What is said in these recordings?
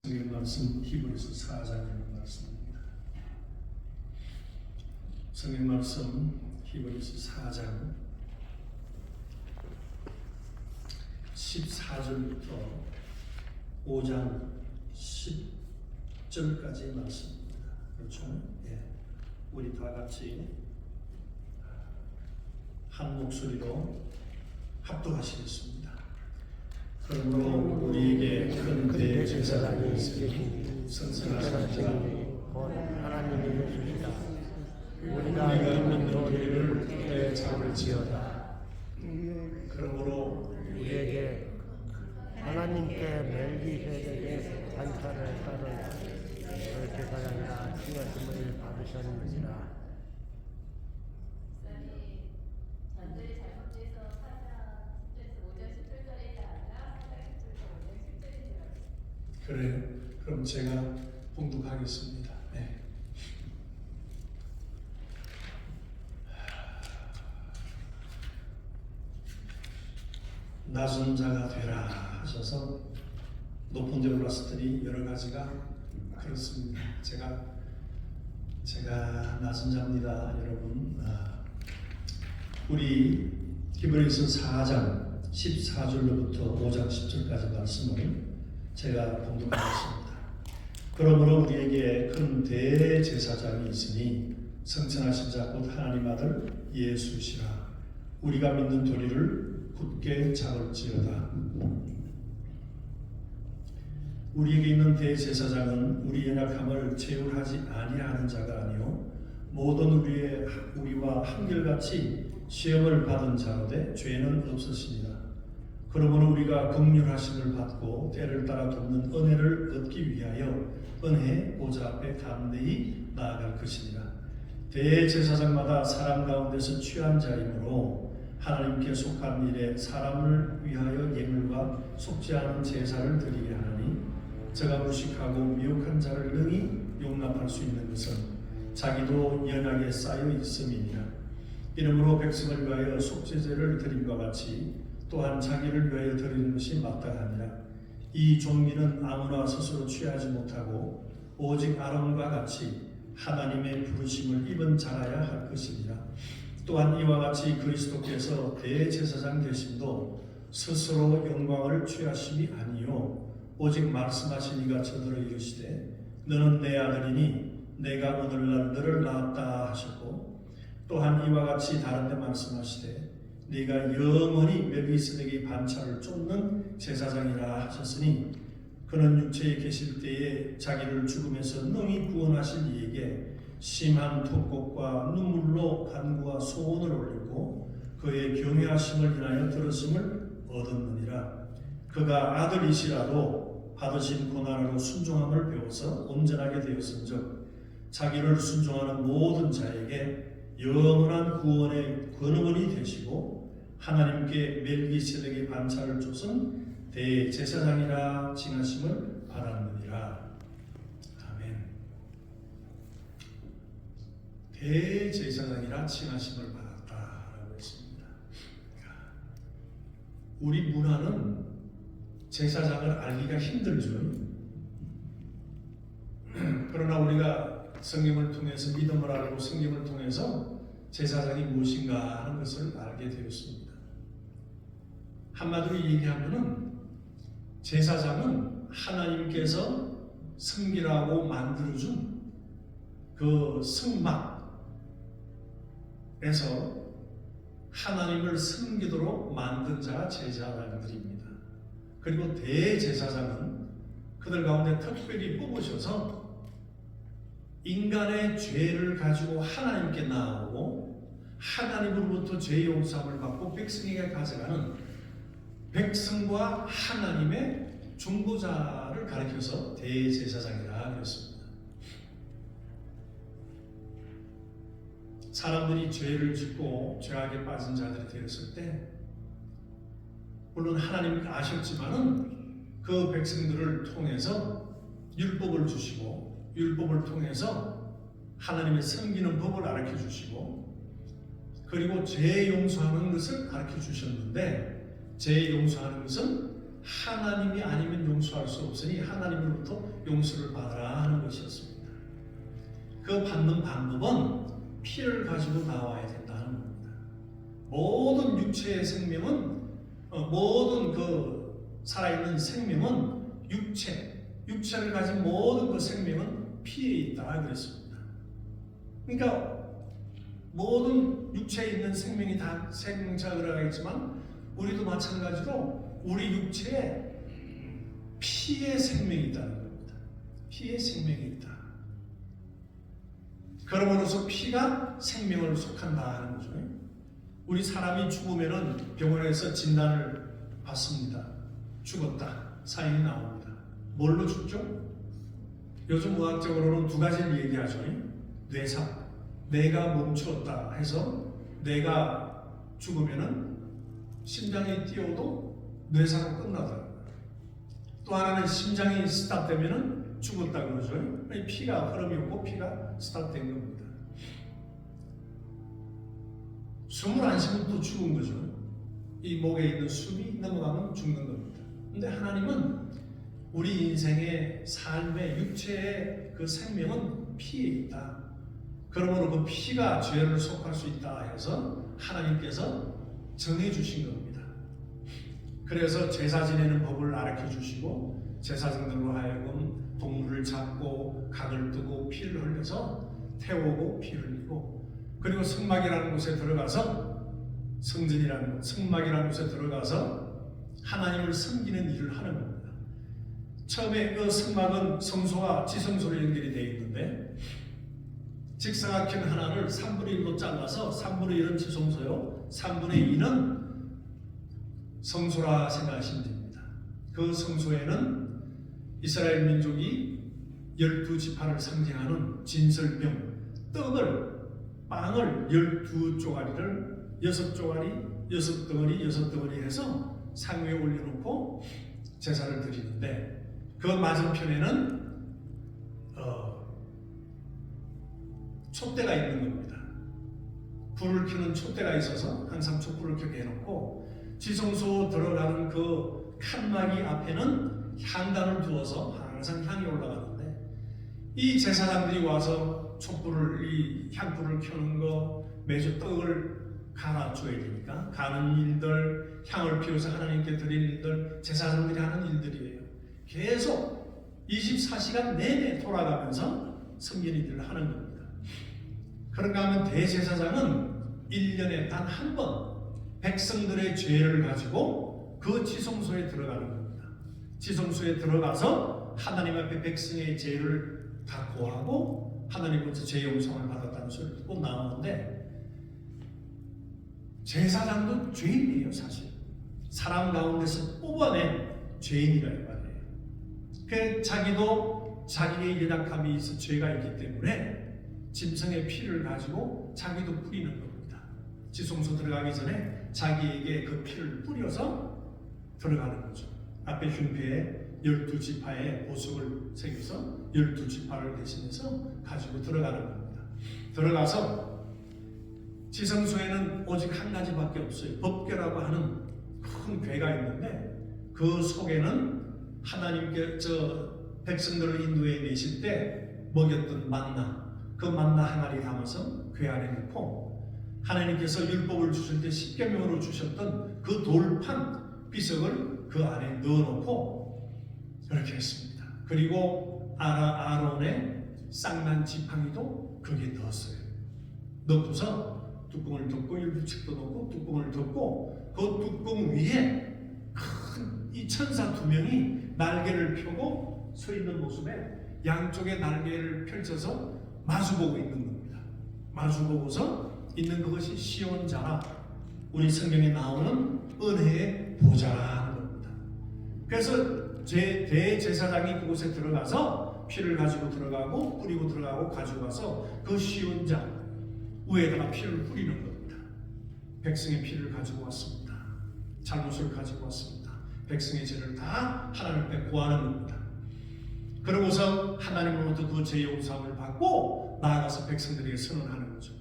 성경 말씀 히브리서 4장의 말씀입니다. 성경 말씀 히브리서 4장 14절부터 5장 10절까지 말씀입니다. 그렇죠? 예. 우리 다 같이 한 목소리로 합독하시겠습니다. 그러므로 우리에게 큰 대제사장이 있으니 성성하신 자 곧 하나님이 주시다. 우리가 믿는 도리를 굳게 잡을지어다. 그러므로 우리에게 하나님께 멜기세덱의 반차를 따른 그 제사장이라 칭하심을 받으셨느니라. 단절이 잘못돼서 4장에서 5장 10절짜리가 아니라 4장 10절에서 5장 10절인 줄 알았어요. 그래요. 그럼 제가 봉독하겠습니다. 네. 낮은 자가 되라 하셔서 높은 데 올랐을 때니 여러 가지가 그렇습니다. 제가 낮은 자입니다, 여러분. 우리 히브리서 4장 14절로부터 5장 10절까지 말씀을 제가 봉독하겠습니다. 그러므로 우리에게 큰 대제사장이 있으니 성천하신 자 곧 하나님 아들 예수시라. 우리가 믿는 도리를 굳게 잡을지어다. 우리에게 있는 대제사장은 우리 연약함을 제울하지 아니하는 자가 아니요 모든 우리와 한결같이 시험을 받은 자로되 죄는 없으시니라. 그러므로 우리가 긍휼하심을 받고 때를 따라 돕는 은혜를 얻기 위하여 은혜 보좌 앞에 담대히 나아갈 것이니라. 대제사장마다 사람 가운데서 취한 자이므로 하나님께 속한 일에 사람을 위하여 예물과 속지 않은 제사를 드리게 하나니 저가 무식하고 미혹한 자를 능히 용납할 수 있는 것은 자기도 연약에 쌓여 있음이니라. 이러므로 백성을 위하여 속죄제를 드림과 같이 또한 자기를 위하여 드리는 것이 마땅하니라. 이 종민은 아무나 스스로 취하지 못하고 오직 아론과 같이 하나님의 부르심을 입은 자라야 할 것이니라. 또한 이와 같이 그리스도께서 대제사장 되심도 스스로 영광을 취하심이 아니요 오직 말씀하시니가 저들을 이르시되 너는 내 아들이니 내가 오늘날 너를 낳았다 하셨고 또한 이와 같이 다른 데 말씀하시되 네가 영원히 멜기세덱의 반차를 쫓는 제사장이라 하셨으니 그는 육체에 계실 때에 자기를 죽음에서 능히 구원하실 이에게 심한 톡곡과 눈물로 간구와 소원을 올리고 그의 경외하심을 인하여 들었음을 얻었느니라. 그가 아들이시라도 받으신 고난으로 순종함을 배워서 온전하게 되었은즉 자기를 순종하는 모든 자에게 영원한 구원의 근원이 되시고 하나님께 멜기세덱의 반차를 쫓은 대제사장이라 칭하심을 받았느니라. 아멘. 대제사장이라 칭하심을 받았다라고 했습니다. 우리 문화는 제사장을 알기가 힘들죠. 그러나 우리가 성경을 통해서 믿음을 알고 성경을 통해서 제사장이 무엇인가 하는 것을 알게 되었습니다. 한마디로 얘기하면은 제사장은 하나님께서 성기라고 만들어준 그 성막에서 하나님을 섬기도록 만든 자가 제사장들입니다. 그리고 대제사장은 그들 가운데 특별히 뽑으셔서 인간의 죄를 가지고 하나님께 나아오고 하나님으로부터 죄 용서함을 받고 백성에게 가져가는 백성과 하나님의 중보자를 가리켜서 대제사장이라 그랬습니다. 사람들이 죄를 짓고 죄악에 빠진 자들이 되었을 때 물론 하나님 아셨지만은 그 백성들을 통해서 율법을 주시고 율법을 통해서 하나님의 섬기는 법을 가르쳐 주시고 그리고 죄 용서하는 것을 가르쳐 주셨는데 죄 용서하는 것은 하나님이 아니면 용서할 수 없으니 하나님으로부터 용서를 받아라 하는 것이었습니다. 그 받는 방법은 피를 가지고 나와야 된다는 겁니다. 모든 육체의 생명은 모든 그 살아있는 생명은 육체를 가진 모든 그 생명은 피에 있다 그랬습니다. 그러니까 모든 육체에 있는 생명이 다 생명체가 들어가겠지만 우리도 마찬가지로 우리 육체에 피의 생명이 있다는 겁니다. 피의 생명이 있다. 그러므로서 피가 생명을 속한다 하는 거죠. 우리 사람이 죽으면은 병원에서 진단을 받습니다. 죽었다. 사인이 나옵니다. 뭘로 죽죠? 요즘 의학적으로는 두 가지를 얘기하죠. 뇌사. 뇌가 멈추었다 해서 뇌가 죽으면은 심장이 뛰어도 뇌사로 끝나더라고요. 또 하나는 심장이 스탑되면은 죽었다 그러죠. 피가 흐름이 없고 피가 스탑된 겁니다. 숨을 안 쉬면 또 죽은 거죠. 이 목에 있는 숨이 넘어가면 죽는 겁니다. 근데 하나님은 우리 인생의 삶의 육체의 그 생명은 피에 있다. 그러므로 그 피가 죄를 속할 수 있다 해서 하나님께서 정해주신 겁니다. 그래서 제사 지내는 법을 가르쳐 주시고 제사장들로 하여금 동물을 잡고 각을 뜨고 피를 흘려서 태우고 피 흘리고 그리고 성막이라는 곳에 들어가서 성전이라는 곳, 성막이라는 곳에 들어가서 하나님을 섬기는 일을 하는 겁니다. 처음에 그 성막은 성소와 지성소로 연결이 되어 있는데 직사각형 하나를 3분의 1로 잘라서 3분의 1은 지성소요 3분의 2는 성소라 생각하시면 됩니다. 그 성소에는 이스라엘 민족이 12지파를 상징하는 진설병, 빵을 12쪼가리를 6쪼가리, 6덩어리, 6덩어리 해서 상 위에 올려놓고 제사를 드리는데 그 맞은편에는 촛대가 있는 겁니다. 불을 켜는 촛대가 있어서 항상 촛불을 켜게 해놓고 지성소 들어가는 그 칸막이 앞에는 향단을 두어서 항상 향이 올라가는데 이 제사장들이 와서 촛불을 이 향불을 켜는 거 매주 떡을 갈아줘야 되니까 가는 일들 향을 피워서 하나님께 드리는 일들 제사장들이 하는 일들이에요. 계속 24시간 내내 돌아가면서 성전 일을 하는 겁니다. 그런가 하면 대제사장은 1년에 단 한 번 백성들의 죄를 가지고 그 지성소에 들어가는 겁니다. 지성소에 들어가서 하나님 앞에 백성의 죄를 다 고하고 하나님으로부터 죄 용서를 받았다는 소리를 듣고 나오는데 제사장도 죄인이에요. 사실 사람 가운데서 뽑아낸 죄인이라 이 말이에요. 그 자기도 자기의 연약함이 있어 죄가 있기 때문에 짐승의 피를 가지고 자기도 뿌리는 겁니다. 지성소 들어가기 전에 자기에게 그 피를 뿌려서 들어가는 거죠. 앞에 흉패에 12지파의 보석을 새겨서 12지파를 대신해서 가지고 들어가는 겁니다. 들어가서 지성소에는 오직 한 가지밖에 없어요. 법궤라고 하는 큰 궤가 있는데 그 속에는 하나님께 백성들을 인도해 내실 때 먹였던 만나 그 만나 항아리 담아서 궤 안에 넣고 하나님께서 율법을 주실 때 십계명으로 주셨던 그 돌판 비석을 그 안에 넣어놓고 그렇게 했습니다. 그리고 아론의 쌍난 지팡이도 거기에 넣었어요. 넣고서 뚜껑을 덮고 율법책도 넣고 뚜껑을 덮고 그 뚜껑 위에 큰 이 천사 두 명이 날개를 펴고 서 있는 모습에 양쪽에 날개를 펼쳐서 마주보고 있는 겁니다. 마주보고서 있는 그것이 시온자라 우리 성경에 나오는 은혜의 보좌라는 겁니다. 그래서 대제사장이 그곳에 들어가서 피를 가지고 들어가고 뿌리고 들어가고 가져가서 그 시온자 위에다가 피를 뿌리는 겁니다. 백성의 피를 가지고 왔습니다. 잘못을 가지고 왔습니다. 백성의 죄를 다 하나님 앞에 구하는 겁니다. 그러고서 하나님으로부터 그 죄 용서함을 받고 나아가서 백성들에게 선언하는 거죠.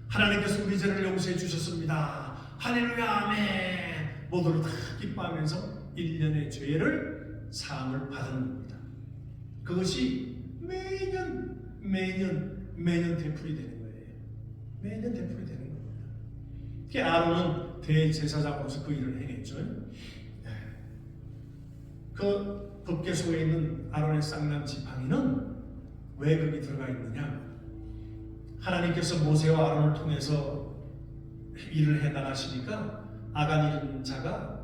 하나님께서 우리 죄를 용서해 주셨습니다. 할렐루야 아멘. 모두를 다 기뻐하면서 1년의 죄를 사함을 받은 겁니다. 그것이 매년 되풀이 되는 거예요. 매년 되풀이 되는 겁니다. 특히 아론은 대제사장으로서 그 일을 행했죠. 그 법궤 속에 있는 아론의 쌍난 지팡이는 왜 거기 들어가 있느냐? 하나님께서 모세와 아론을 통해서 일을 해나가시니까 아간 이런 자가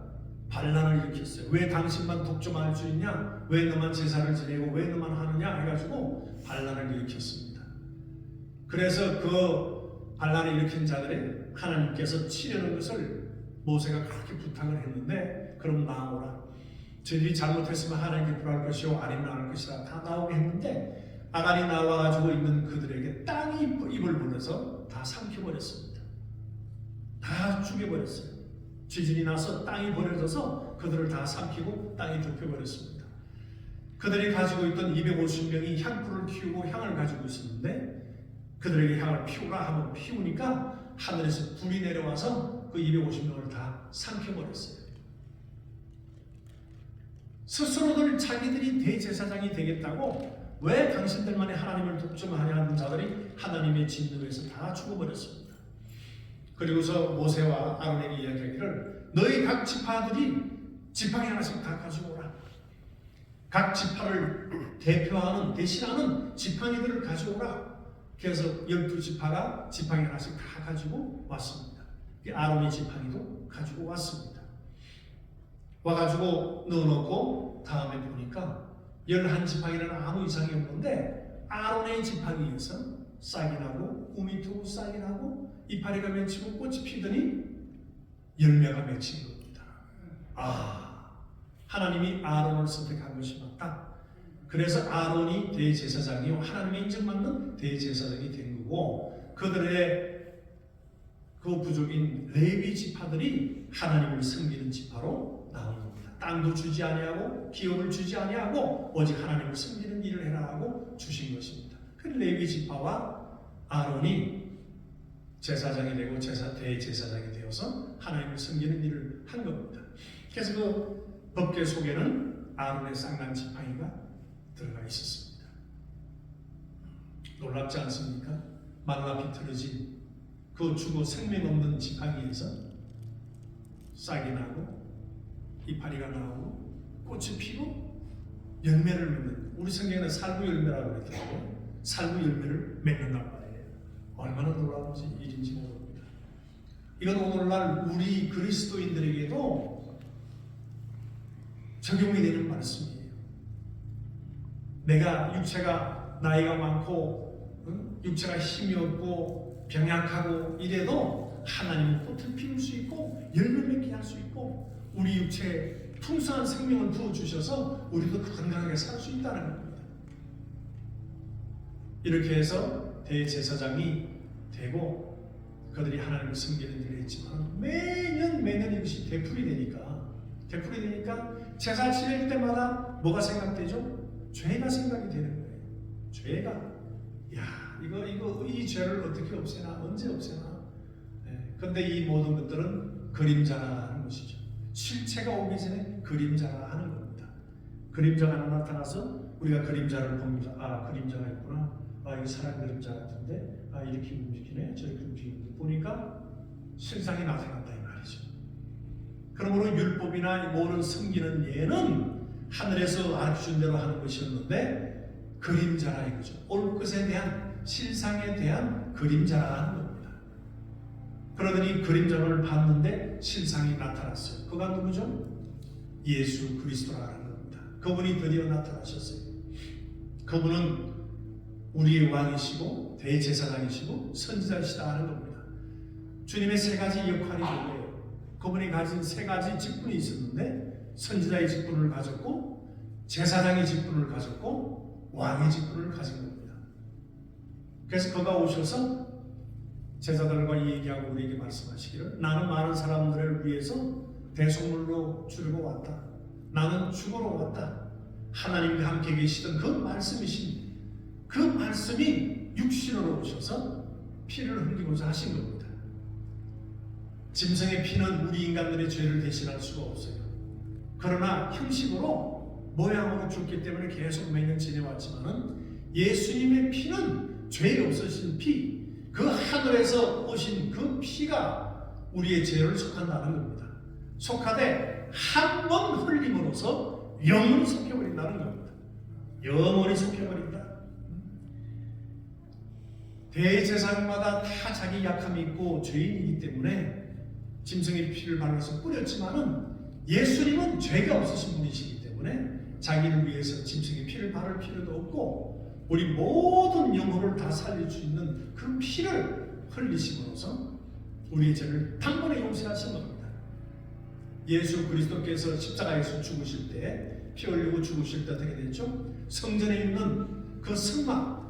반란을 일으켰어요. 왜 당신만 독점할 수 있냐? 왜 너만 제사를 지내고 왜 너만 하느냐? 해가지고 반란을 일으켰습니다. 그래서 그 반란을 일으킨 자들의 하나님께서 치려는 것을 모세가 그렇게 부탁을 했는데, 그럼 나오라. 저들이 잘못했으면 하나님께 불할 것이요 아니면 안 할 것이라 다 나오게 했는데, 아간이 나와가지고 있는 그들에게 땅이 입을 벌려서 다 삼켜버렸습니다. 다 죽여버렸어요. 지진이 나서 땅이 버려져서 그들을 다 삼키고 땅이 덮여버렸습니다. 그들이 가지고 있던 250명이 향불을 피우고 향을 가지고 있었는데, 그들에게 향을 피우라 하면 피우니까 하늘에서 불이 내려와서 그 250명을 다 삼켜버렸어요. 스스로들 자기들이 대제사장이 되겠다고 왜 당신들만이 하나님을 독점하냐 하는 자들이 하나님의 진노에서 다 죽어버렸습니다. 그리고서 모세와 아론에게 이야기하기를, 너희 각 지파들이 지팡이 하나씩 다 가져오라. 각 지파를 대표하는 대신하는 지팡이들을 가져오라. 그래서 12지파가 지팡이 하나씩 다 가지고 왔습니다. 아론의 지팡이도 가지고 왔습니다. 와가지고 넣어놓고 다음에 보니까 11지팡이는 아무 이상이 없는데, 아론의 지팡이에서 싹이 나고 꿈이 트고 싹이 나고 이파리가 맺히고 꽃이 피더니 열매가 맺힌 겁니다. 하나님이 아론을 선택한 것이 맞다. 그래서 아론이 대제사장이요 하나님의 인정받는 대제사장이 된 거고, 그들의 그 부족인 레위 지파들이 하나님을 섬기는 지파로 나온 겁니다. 땅도 주지 아니하고 기업을 주지 아니하고 오직 하나님을 섬기는 일을 해라 하고 주신 것입니다. 그 레위 지파와 아론이 제사장이 되고 대제사장이 되어서 하나님을 섬기는 일을 한 겁니다. 그래서 그 법궤 속에는 아론의 쌍난 지팡이가 들어가 있었습니다. 놀랍지 않습니까? 말라 비틀어진 그 죽어 생명 없는 지팡이에서 싹이 나고 이파리가 나오고 꽃이 피고 열매를 맺는, 우리 성경에는 살구 열매라고 그랬더라고요. 살구 열매를 맺는단 말이에요. 얼마나 놀라운 일인지 모릅니다. 이건 오늘날 우리 그리스도인들에게도 적용이 되는 말씀이에요. 내가 육체가 나이가 많고 육체가 힘이 없고 병약하고 이래도 하나님은 꽃을 피울 수 있고 열매 맺게 할 수 있고, 우리 육체에 풍성한 생명을 부어주셔서 우리도 건강하게 살 수 있다는 겁니다. 이렇게 해서 대제사장이 되고 그들이 하나님을 섬기는 일을 했지만, 매년 이것이 되풀이 되니까 제사 지낼 때마다 뭐가 생각되죠? 죄가 생각이 되는 거예요. 죄가, 이 죄를 어떻게 없애나, 언제 없애나. 그런데 이 모든 것들은 그림자라 하는 것이죠. 실체가 오기 전에 그림자라 하는 겁니다. 그림자가 하나 나타나서 우리가 그림자를 봅니다. 그림자가 있구나. 이거 사람 그림자 같은데, 이렇게 움직이네, 저렇게 움직이는데 보니까 실상이 나타난다 이 말이죠. 그러므로 율법이나 모든 섬기는 예는 하늘에서 알려준 대로 하는 것이었는데 그림자라 이거죠. 올 것에 대한, 실상에 대한 그림자라 하는 겁니다. 그러더니 그림자를 봤는데 실상이 나타났어요. 그가 누구죠? 예수 그리스도라는 겁니다. 그분이 드디어 나타나셨어요. 그분은 우리의 왕이시고 대제사장이시고 선지자이시다 하는 겁니다. 주님의 세 가지 역할이 뭐예요? 그분이 가진 세 가지 직분이 있었는데, 선지자의 직분을 가졌고 제사장의 직분을 가졌고 왕의 직분을 가진 겁니다. 그래서 그가 오셔서 제자들과 얘기하고 우리에게 말씀하시기를, 나는 많은 사람들을 위해서 대속물로 주려고 왔다. 나는 죽으러 왔다. 하나님과 함께 계시던 그 말씀이신, 그 말씀이 육신으로 오셔서 피를 흘리고자 하신 겁니다. 짐승의 피는 우리 인간들의 죄를 대신할 수가 없어요. 그러나 형식으로 모양으로 죽기 때문에 계속 매년 지내왔지만은 예수님의 피는 죄 없으신 피, 그 하늘에서 오신 그 피가 우리의 죄를 속한다는 겁니다. 속하되 한 번 흘림으로써 영원히 속해버린다는 겁니다. 영원히 속해버린다. 대제사장마다 다 자기 약함이 있고 죄인이기 때문에 짐승의 피를 발라서 뿌렸지만은 예수님은 죄가 없으신 분이시기 때문에 자기를 위해서 짐승의 피를 바를 필요도 없고 우리 모든 영혼을 다 살릴 수 있는 그 피를 흘리심으로써 우리의 죄를 단번에 용서하신 겁니다. 예수 그리스도께서 십자가에서 죽으실 때 피 흘리고 죽으실 때 어떻게 됐죠? 성전에 있는 그 성막,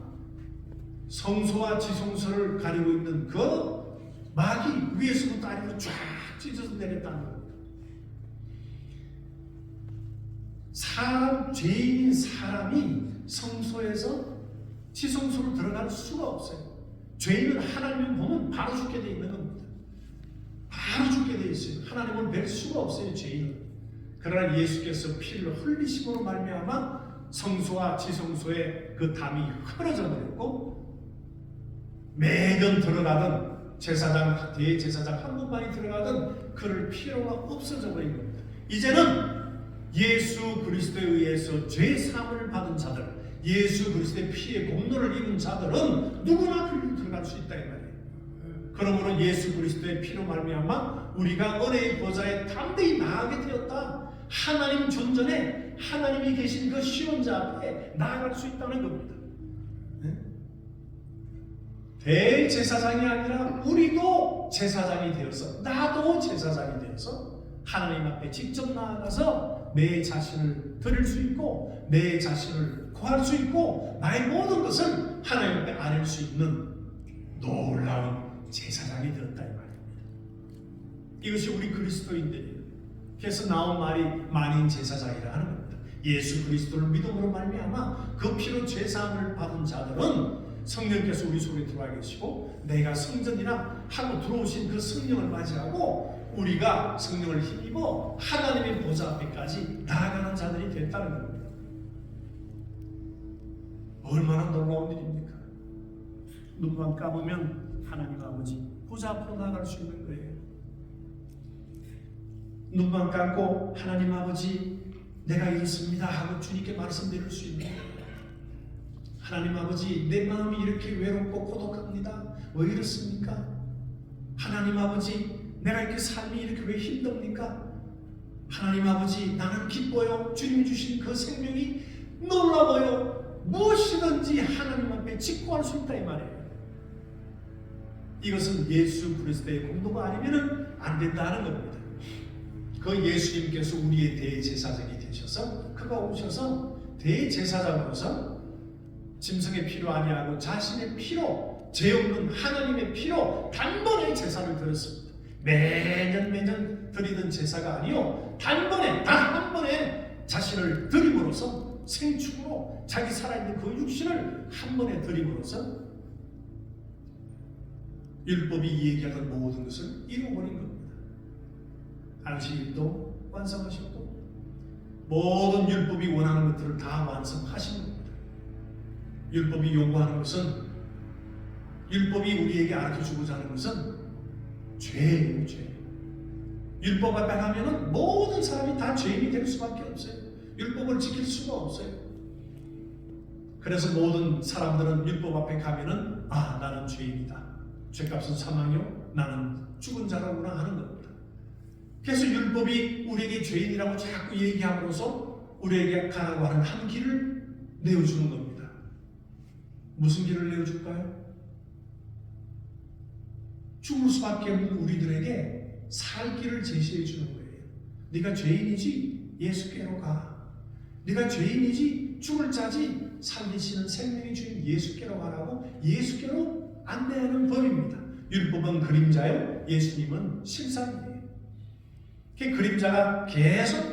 성소와 지성소를 가리고 있는 그 막이 위에서부터 아래로 쫙 찢어서 내렸다는 겁니다. 죄인인 사람이 성소에서 지성소로 들어갈 수가 없어요. 죄인은 하나님을 보면 바로 죽게 되어 있는 겁니다. 바로 죽게 되어 있어요. 하나님을 뵐 수가 없어요, 죄인은. 그러나 예수께서 피를 흘리심으로 말미암아 성소와 지성소의 그 담이 흐려져 버렸고 매년 들어가던 제사장, 대제사장 한 분만이 들어가던 그럴 필요가 없어져 버린 겁니다. 이제는 예수 그리스도에 의해서 죄 사함을 받은 자들, 예수 그리스도의 피의 공로를 입은 자들은 누구나 그리로 들어갈 수 있다 이 말이에요. 그러므로 예수 그리스도의 피로 말미암아 우리가 은혜의 보좌에 담대히 나아가게 되었다. 하나님 존전에 하나님이 계신 그 시온자 앞에 나아갈 수 있다는 겁니다. 대제사장이 아니라 우리도 제사장이 되어서, 나도 제사장이 되어서 하나님 앞에 직접 나아가서 내 자신을 드릴 수 있고 내 자신을 구할 수 있고 나의 모든 것을 하나님 앞에 아릴 수 있는 놀라운 제사장이 되었다 이 말입니다. 이것이 우리 그리스도인들이에요. 그래서 나온 말이 만인 제사장이라 하는 겁니다. 예수 그리스도를 믿음으로 말미암아 그 피로 죄사함을 받은 자들은 성령께서 우리 속에 들어와 계시고 내가 성전이라 하고 들어오신 그 성령을 맞이하고 우리가 성령을 힘입어 하나님의 보좌 앞에까지 나아가는 자들이 됐다는 겁니다. 얼마나 놀라운 일입니까? 눈만 감으면 하나님 아버지 보좌 앞으로 나아갈 수 있는 거예요. 눈만 감고 하나님 아버지 내가 이렇습니다 하고 주님께 말씀드릴 수 있는 거예요. 하나님 아버지 내 마음이 이렇게 외롭고 고독합니다. 왜 이렇습니까? 하나님 아버지 내가 이렇게 삶이 이렇게 왜 힘듭니까? 하나님 아버지 나는 기뻐요. 주님이 주신 그 생명이 놀라워요. 무엇이든지 하나님 앞에 직구할 수 있다 이 말이에요. 이것은 예수 그리스도의 공로가 아니면 안 된다는 겁니다. 그 예수님께서 우리의 대제사장이 되셔서 그가 오셔서 대제사장으로서 짐승의 피로 아니하고 자신의 피로 죄 없는 하나님의 피로 단번에 제사를 드렸습니다. 매년 드리던 제사가 아니요 단번에 단 한 번에 자신을 드림으로써 생축으로 자기 살아있는 그 육신을 한 번에 드림으로써 율법이 얘기하던 모든 것을 이루어버린 겁니다. 안식일도 완성하셨고 모든 율법이 원하는 것들을 다 완성하신 겁니다. 율법이 요구하는 것은 율법이 우리에게 가르쳐주고자 하는 것은 죄예요. 죄. 율법 앞에 가면은 모든 사람이 다 죄인이 될 수밖에 없어요. 율법을 지킬 수가 없어요. 그래서 모든 사람들은 율법 앞에 가면은 나는 죄인이다. 죄값은 사망이요 나는 죽은 자라구나 하는 겁니다. 그래서 율법이 우리에게 죄인이라고 자꾸 얘기함으로써 우리에게 가라고 하는 한 길을 내어주는 겁니다. 무슨 길을 내어줄까요? 죽을 수밖에 없는 우리들에게 살 길을 제시해 주는 거예요. 네가 죄인이지 예수께로 가. 네가 죄인이지 죽을 자지 살리시는 생명의 주인 예수께로 가라고 예수께로 안내하는 법입니다. 율법은 그림자요 예수님은 실상이에요. 그 그림자가 계속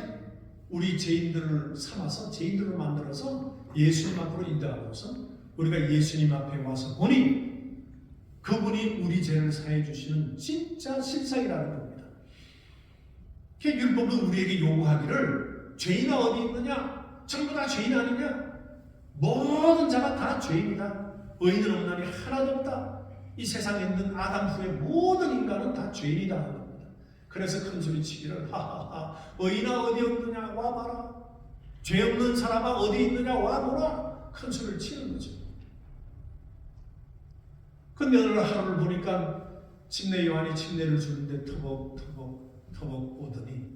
우리 죄인들을 삼아서 죄인들을 만들어서 예수님 앞으로 인도하고서 우리가 예수님 앞에 와서 보니 그분이 우리 죄를 사해 주시는 진짜 실상이라는 겁니다. 그 율법은 우리에게 요구하기를 죄인은 어디 있느냐? 전부 다 죄인 아니냐? 모든 자가 다 죄인이다. 의인은 없나니 하나도 없다. 이 세상에 있는 아담 후의 모든 인간은 다 죄인이다 하는 겁니다. 그래서 큰 소리 치기를 하하하 의인아 어디 없느냐 와봐라. 죄 없는 사람아 어디 있느냐 와보라. 큰 소리를 치는 거죠. 근데 어느 하루를 보니까 침례 요한이 침례를 주는데 터벅터벅 오더니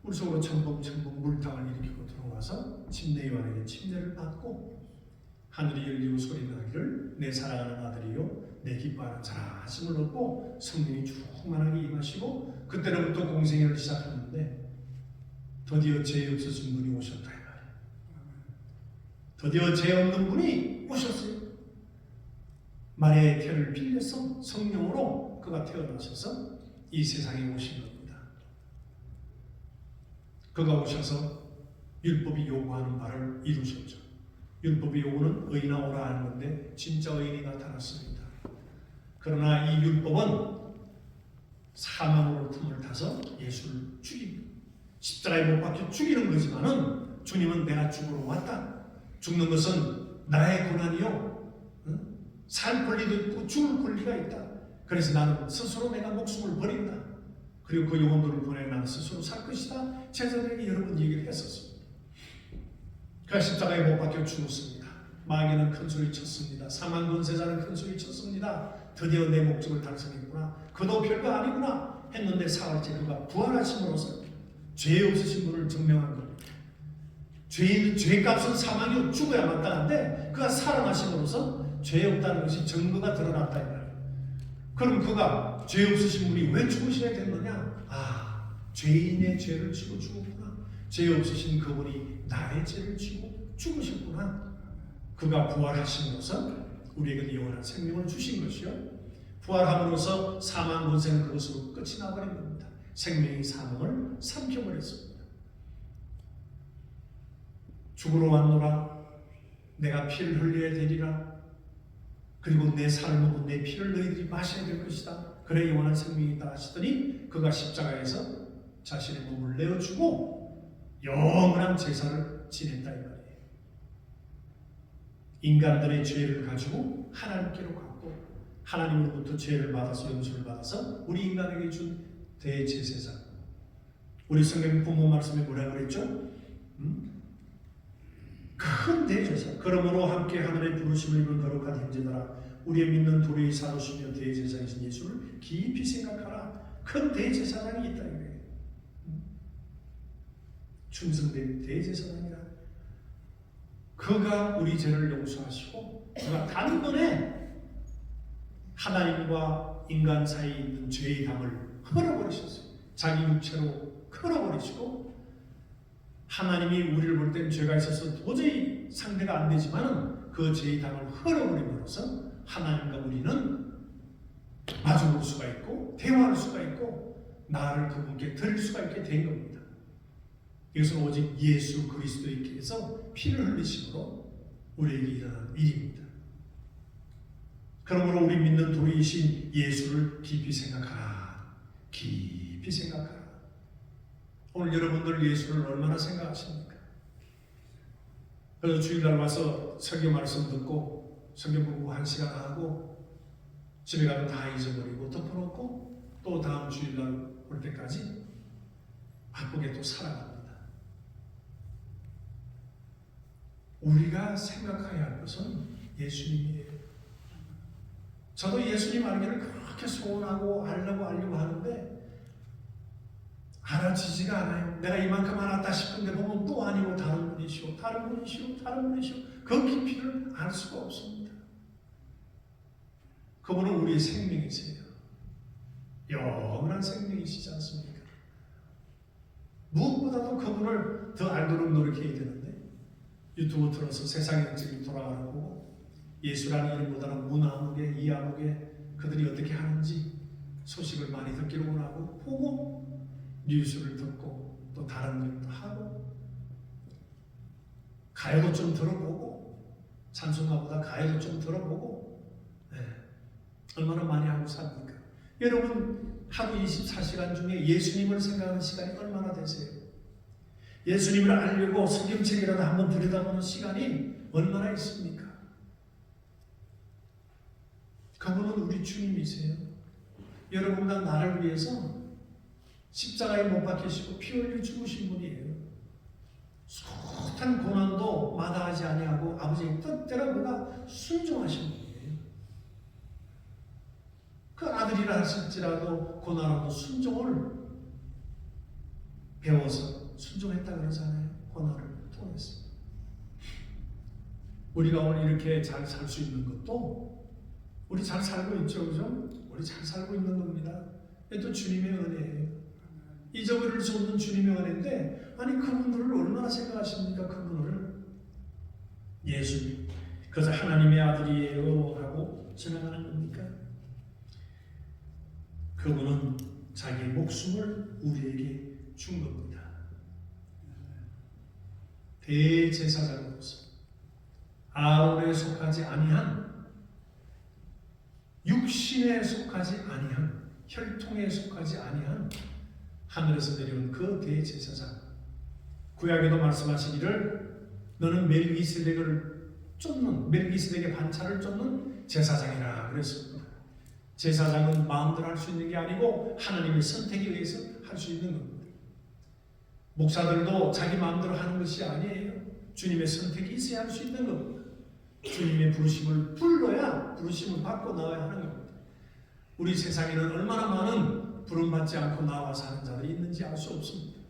물속으로 첨벙첨벙 물탕을 일으키고 들어와서 침례 요한에게 침례를 받고 하늘이 열리고 소리 나기를 내 사랑하는 아들이요 내 기뻐하는 자라 하심을 얻고 성령이 충만하게 임하시고 그때로부터 공생애를 시작하는데 드디어 죄 없으신 분이 오셨다 이 말이에요. 드디어 죄 없는 분이 오셨어요. 마리아의 태를 빌려서 성령으로 그가 태어나셔서 이 세상에 오신 겁니다. 그가 오셔서 율법이 요구하는 바를 이루셨죠. 율법의 요구는 의인아 오라 하는 건데 진짜 의인이 나타났습니다. 그러나 이 율법은 사망으로 틈을 타서 예수를 죽입니다. 십자가에 못 박혀 죽이는 거지만은 주님은 내가 죽으러 왔다. 죽는 것은 나의 고난이요. 살 권리도 있고 죽을 권리가 있다. 그래서 나는 스스로 내가 목숨을 버린다. 그리고 그 영혼들을 보내 나는 스스로 살 것이다. 제자들에게 여러 번 얘기를 했었습니다. 그 십자가에 못 박혀 죽었습니다. 마귀는 큰 소리 쳤습니다. 사망 권세자는 큰 소리 쳤습니다. 드디어 내 목적을 달성했구나. 그도 별거 아니구나 했는데 사흘째 그가 부활하심으로써 죄 없으신 분을 증명한 겁니다. 죄값은 사망이요 죽어야 마땅한데 그가 살아나심으로써 죄 없다는 것이 증거가 드러났다 이 말이에요. 그럼 그가 죄 없으신 분이 왜 죽으셔야 됐느냐? 죄인의 죄를 지고 죽었구나. 죄 없으신 그분이 나의 죄를 지고 죽으셨구나. 그가 부활하심으로써 우리에게 영원한 생명을 주신 것이요. 부활함으로써 사망 권세는 그것으로 끝이 나버린 겁니다. 생명이 사망을 삼켜버렸습니다. 죽으러 왔노라. 내가 피를 흘려야 되리라. 그리고 내 살을 먹고 내 피를 너희들이 마셔야 될 것이다. 그래 영원한 생명이 있다 하시더니 그가 십자가에서 자신의 몸을 내어주고 영원한 제사를 지냈다 이 말이에요. 인간들의 죄를 가지고 하나님께로 갔고 하나님으로부터 죄를 받아서 용서를 받아서 우리 인간에게 준 대제사장. 우리 성경 본문 말씀에 뭐라고 그랬죠? 큰 대제사. 그러므로 함께 하늘의 부르심을 입은 거룩한 형제들아 우리의 믿는 도리의 사도시며 대제사장이신 예수를 깊이 생각하라. 큰 대제사장이 있다 이거예요. 충성된 대제사장이라. 그가 우리 죄를 용서하시고 그가 단번에 하나님과 인간 사이에 있는 죄의 담을 흘어버리셨어요. 자기 육체로 흘어버리시고 하나님이 우리를 볼 땐 죄가 있어서 도저히 상대가 안 되지만은 그 죄의 담을 흘어버림으로써 하나님과 우리는 마주볼 수가 있고 대화할 수가 있고 나를 그분께 드릴 수가 있게 된 겁니다. 이것은 오직 예수 그리스도께서 피를 흘리심으로 우리에게 일어난 일입니다. 그러므로 우리 믿는 도리이신 예수를 깊이 생각하라. 깊이 생각하라. 오늘 여러분들 예수를 얼마나 생각하십니까? 그래서 주일날 와서 설교 말씀 듣고 성경 공부 1시간 하고 집에 가면 다 잊어버리고 덮어놓고 또 다음 주일날 올 때까지 바쁘게 또 살아갑니다. 우리가 생각해야 할 것은 예수님이에요. 저도 예수님 알기를 그렇게 소원하고 알려고 하는데 알아지지가 않아요. 내가 이만큼 알았다 싶은데 보면 또 아니고 다른 분이시오. 그 깊이를 알 수가 없습니다. 그분은 우리의 생명이세요. 영원한 생명이시지 않습니까? 무엇보다도 그분을 더 알도록 노력해야 되는데 유튜브 틀어서 세상의 일찍 돌아가는 거고 예수라는 이름보다는 문아무개, 이아무개 그들이 어떻게 하는지 소식을 많이 듣기를 원하고 보고 뉴스를 듣고 또 다른 일도 하고 가요도 좀 들어보고 찬송가보다 가요도 좀 들어보고 얼마나 많이 하고 삽니까? 여러분 하루 24시간 중에 예수님을 생각하는 시간이 얼마나 되세요? 예수님을 알려고 성경책이라도 한번 들여다보는 시간이 얼마나 있습니까? 그분은 우리 주님이세요. 여러분과 나를 위해서 십자가에 못 박히시고 피 흘려 죽으신 분이에요. 숱한 고난도 마다하지 아니하고 아버지의 뜻대로 그가 순종하신 분이에요. 그 아들이라 하실지라도 고난하고 순종을 배워서 순종했다 그러잖아요. 고난을 통해서. 우리가 오늘 이렇게 잘 살 수 있는 것도 우리 잘 살고 있죠, 그죠? 우리 잘 살고 있는 겁니다. 또 주님의 은혜예요. 잊어버릴 수 없는 주님의 은혜인데, 아니 그분들을 얼마나 생각하십니까? 그분을 예수님, 그래서 하나님의 아들이에요 하고 전하는 겁니까? 그분은 자기 목숨을 우리에게 준 겁니다. 대제사장으로서 아론에 속하지 아니한, 육신에 속하지 아니한, 혈통에 속하지 아니한 하늘에서 내려온 그 대제사장. 구약에도 말씀하시기를 너는 멜기세덱을 쫓는, 멜기세덱의 반차를 쫓는 제사장이라 그랬습니다. 제사장은 마음대로 할 수 있는 게 아니고 하나님의 선택에 의해서 할 수 있는 겁니다. 목사들도 자기 마음대로 하는 것이 아니에요. 주님의 선택이 있어야 할 수 있는 겁니다. 주님의 부르심을 불러야 부르심을 받고 나와야 하는 겁니다. 우리 세상에는 얼마나 많은 부름받지 않고 나와 사는 자들이 있는지 알 수 없습니다.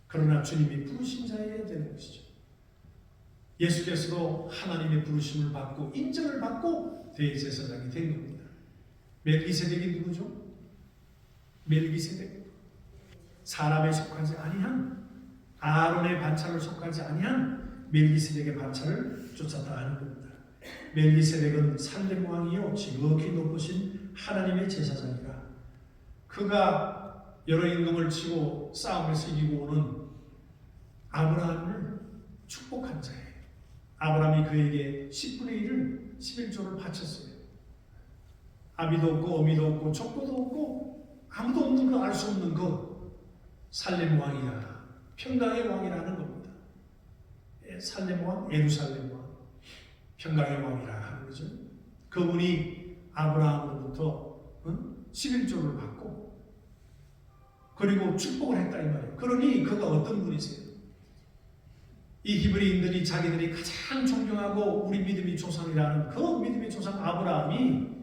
그러나 주님이 부르신 자여야 되는 것이죠. 예수께서도 하나님의 부르심을 받고 인정을 받고 대제사장이 된 겁니다. 멜기세덱이 누구죠? 멜기세덱, 사람에 속하지 아니한, 아론의 반차를 속하지 아니한 멜기세덱의 반차를 쫓았다 하는 겁니다. 멜기세덱은 살렘 왕이요 지극히 높으신 하나님의 제사장이라, 그가 여러 임금을 치고 싸움에서 이기고 오는 아브라함을 축복한 자예요. 아브라함이 그에게 10분의 1을 11조를 바쳤어요. 아비도 없고 어미도 없고 족보도 없고 아무도 없는 거, 알 수 없는 거, 살렘 왕이라, 평강의 왕이라는 겁니다. 살렘 왕, 예루살렘 왕, 평강의 왕이라 하는 거죠. 그분이 아브라함으로부터 11조를 받고 그리고 축복을 했다 이 말이에요. 그러니 그가 어떤 분이세요? 이 히브리인들이 자기들이 가장 존경하고 우리 믿음의 조상이라는 그 믿음의 조상 아브라함이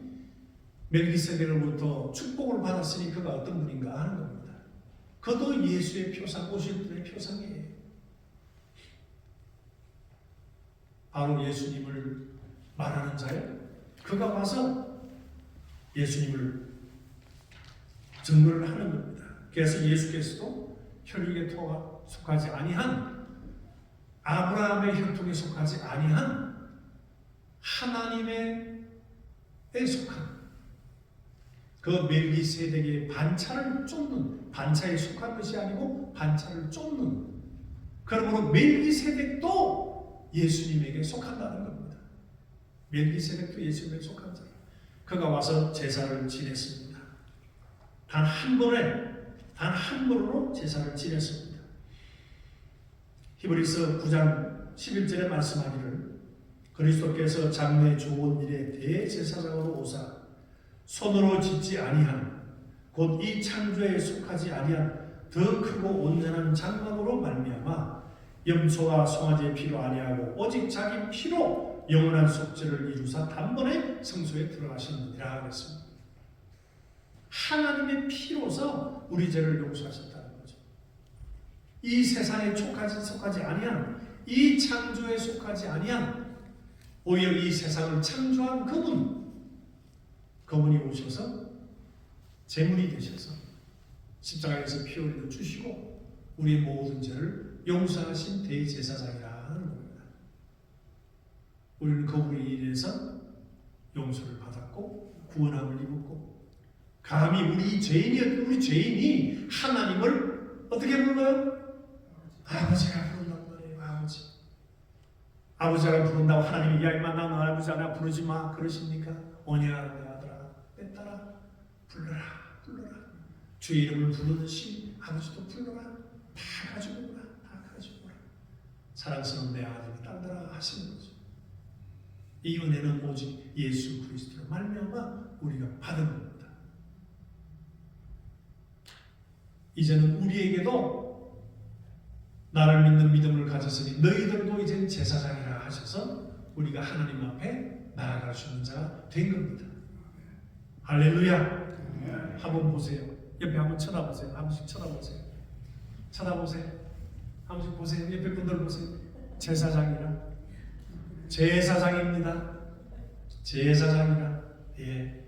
멜기세덱으로부터 축복을 받았으니 그가 어떤 분인가 하는 겁니다. 그도 예수의 표상, 오실 분의 표상이에요. 바로 예수님을 말하는 자예요. 그가 와서 예수님을 증거를 하는 겁니다. 그래서 예수께서도 혈육에 속하지 아니한, 아브라함의 혈통에 속하지 아니한 하나님에 속한 그 멜기세덱의 반차를 쫓는, 반차에 속한 것이 아니고 반차를 쫓는, 그러므로 멜기세덱도 예수님에게 속한다는 겁니다. 멜기세덱도 예수님에게 속한 자라. 그가 와서 제사를 지냈습니다. 단 한 번에, 단 한 번으로 제사를 지냈습니다. 히브리서 9장 11절에 말씀하기를 그리스도께서 장래 좋은 일에 대제사장으로 오사 손으로 짓지 아니한, 곧 이 창조에 속하지 아니한 더 크고 온전한 장막으로 말미암아 염소와 송아지의 피로 아니하고 오직 자기 피로 영원한 속죄를 이루사 단번에 성소에 들어가셨느니라 그랬습니다. 하나님의 피로서 우리 죄를 용서하셨다는 거죠. 이 세상에 속하지 아니한, 이 창조에 속하지 아니한, 오히려 이 세상을 창조한 그분이 오셔서 제물이 되셔서 십자가에서 피 흘려 주시고 우리의 모든 죄를 용서하신 대제사장이라 하는 겁니다. 우리는 그분에 인해서 용서를 받았고 구원함을 입었고, 감히 우리 죄인이 하나님을 어떻게 불러요? 아버지가 부른다고 말해요. 아버지가 부른다고 하나님이 야 이만 나는 아버지 하나 부르지 마 그러십니까? 오냐 내 아들아 내 딸아 불러라. 주의 이름을 부르듯이 아버지도 불러라. 다 가지고 오라, 다 가지고 오라. 사랑스러운 내 아들이 딸들아 하시는 거죠. 이 은혜는 오직 예수 그리스도로 말미암아 우리가 받은 겁니다. 이제는 우리에게도 나를 믿는 믿음을 가졌으니 너희들도 이제는 제사장이라 하셔서 우리가 하나님 앞에 나아갈 수 있는 자가 된 겁니다. 할렐루야. 한번 보세요. 옆에 한번 쳐다보세요. 한 번씩 쳐다보세요. 쳐다보세요. 한 번씩 보세요. 옆에 분들 보세요. 제사장이라. 제사장입니다. 제사장이라. 예.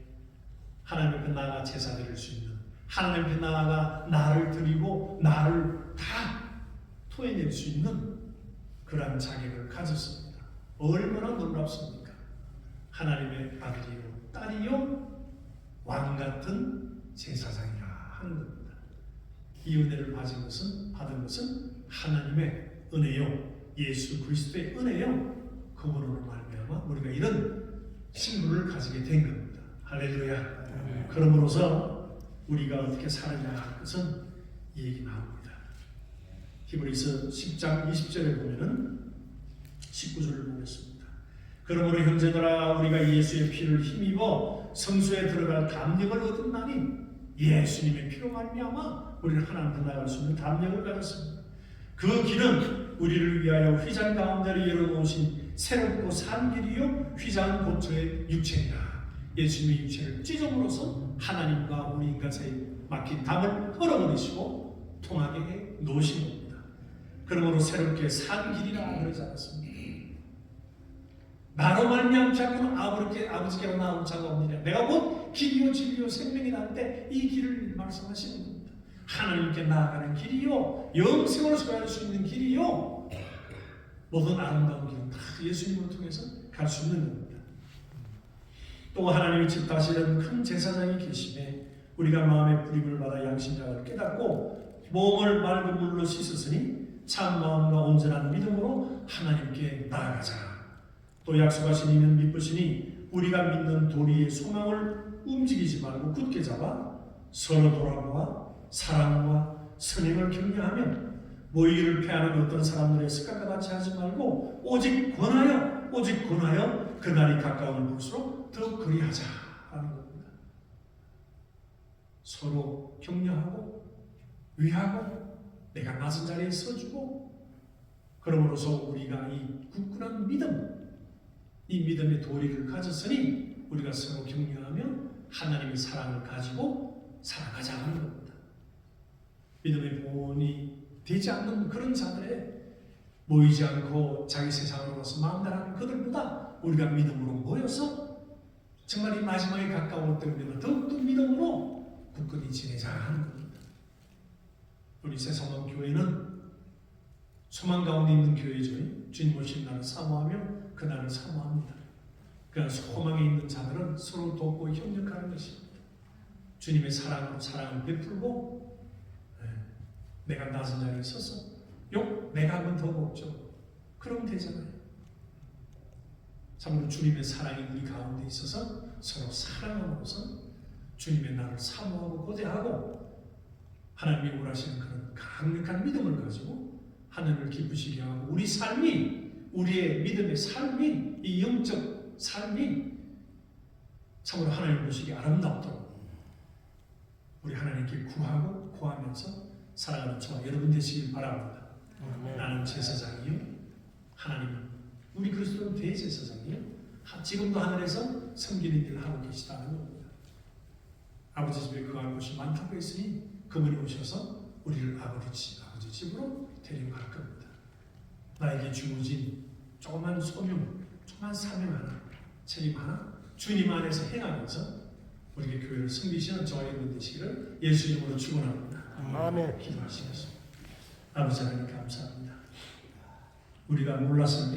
하나님 앞에 나아가 제사 드릴 수 있는, 하나님 앞에 나아가 나를 드리고 나를 다 토해낼 수 있는 그러한 자격을 가졌습니다. 얼마나 놀랍습니까? 하나님의 아들이요 딸이요 왕 같은 제사장이라 하는 겁니다. 이 은혜를 받은 것은 하나님의 은혜요, 예수 그리스도의 은혜요, 그분으로 말미암아 우리가 이런 신분을 가지게 된 겁니다. 할렐루야. 그러므로서 우리가 어떻게 살아야 할 것은 이 얘기 나옵니다. 히브리서 10장 20절에 보면은 19절을 보겠습니다. 그러므로 형제들아 우리가 예수의 피를 힘입어 성소에 들어갈 담력을 얻었나니 예수님의 피로 말미암아 우리는 하나님 앞에 나아갈 수 있는 담력을 가졌습니다. 그 길은 우리를 위하여 휘장 가운데로 열어놓으신 새롭고 산 길이요 휘장 본처의 육체니라. 예수님의 육체를 찢음으로써 하나님과 우리 인간 사이에 막힌 담을 헐어버리시고 통하게 해 놓으신 겁니다. 그러므로 새롭게 산 길이라 그러지 않았습니다. 나로 말미암지 않고는 아버지께로 나올 자가 없느냐. 내가 곧 길이요 진리요 생명이라는데 이 길을 말씀하시는 겁니다. 하나님께 나아가는 길이요 영생으로 소유할 수 있는 길이요 모든 아름다운 길은 다 예수님을 통해서 갈 수 있는 겁니다. 또 하나님이 집다시는 큰 제사장이 계시매 우리가 마음의 불임을 받아 양심자를 깨닫고 몸을 맑은 물로 씻었으니 참 마음과 온전한 믿음으로 하나님께 나아가자. 또 약속하신 이는 미쁘시니 우리가 믿는 도리의 소망을 움직이지 말고 굳게 잡아 서로 돌아보아 사랑과 선행을 격려하며 모이기를 패하는 어떤 사람들의 습관과 같이 하지 말고 오직 권하여 그날이 가까운 볼수록 더 그리하자 하는 겁니다. 서로 격려하고 위하고 내가 낮은 자리에 서주고 그러므로서 우리가 이 굳건한 믿음, 이 믿음의 도리를 가졌으니 우리가 서로 격려하며 하나님의 사랑을 가지고 살아가자 하는 겁니다. 믿음의 본이 되지 않는 그런 자들에 모이지 않고 자기 세상으로 가서 마음대로 하는 그들보다 우리가 믿음으로 모여서 정말 이 마지막에 가까울 때 우리가 더욱더 믿음으로 굳건히 지내자 하는 겁니다. 우리 새성만교회는 소망 가운데 있는 교회죠. 주님 오신 날을 사모하며 그날을 사모합니다. 그러나 소망에 있는 자들은 서로 돕고 협력하는 것입니다. 주님의 사랑으로 사랑을 베풀고 내가 낮은 자리에 서서 내가 한 번 더 먹죠. 그러면 되잖아요. 참으로 주님의 사랑이 우리 가운데 있어서 서로 사랑함으로써 주님의 나를 사모하고 고대하고 하나님이 원하시는 그런 강력한 믿음을 가지고 하나님을 기쁘시게 하고 우리 삶이 우리의 믿음의 삶이 이 영적 삶이 참으로 하나님 보시기에 아름답도록 우리 하나님께 구하고 구하면서 살아가는 저와 여러분 되시길 바랍니다. 나는 제사장이요 하나님은 우리 그리스도는 대제사장이요 지금도 하늘에서 섬기는 일을 하고 계시다는 겁니다. 아버지 집에 거할 곳이 많다고 했으니 그분이 오셔서 우리를 아버지 집으로 데려갈 겁니다. 나에게 주어진 조그만 소명, 조그만 사명 하나, 책임 하나 주님 안에서 행하면서 우리의 교회를 섬기시는 저와 여러분 되시기를 예수 이름으로 축원합니다. 아멘. 기도하시겠습니다. 아버지 하나님 감사합니다. 우리가 몰랐을 때